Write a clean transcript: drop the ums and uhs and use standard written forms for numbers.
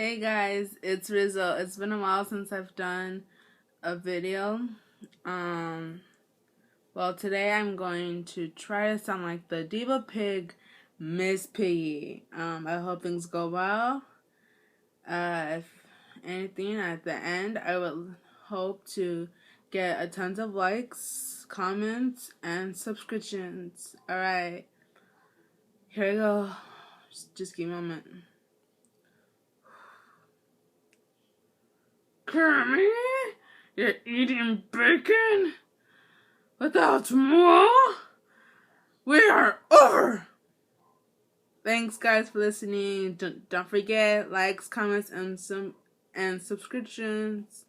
Hey guys, it's Rizzo. It's been a while since I've done a video. Um, well, today I'm going to try to sound like the diva pig, Miss Piggy. I hope things go well. If anything, at the end, I would hope to get a tons of likes, comments, and subscriptions. Alright, here we go. Just give me a moment. Kermit, you're eating bacon? Without more? We are over! Thanks guys for listening. Don't forget likes, comments, and subscriptions.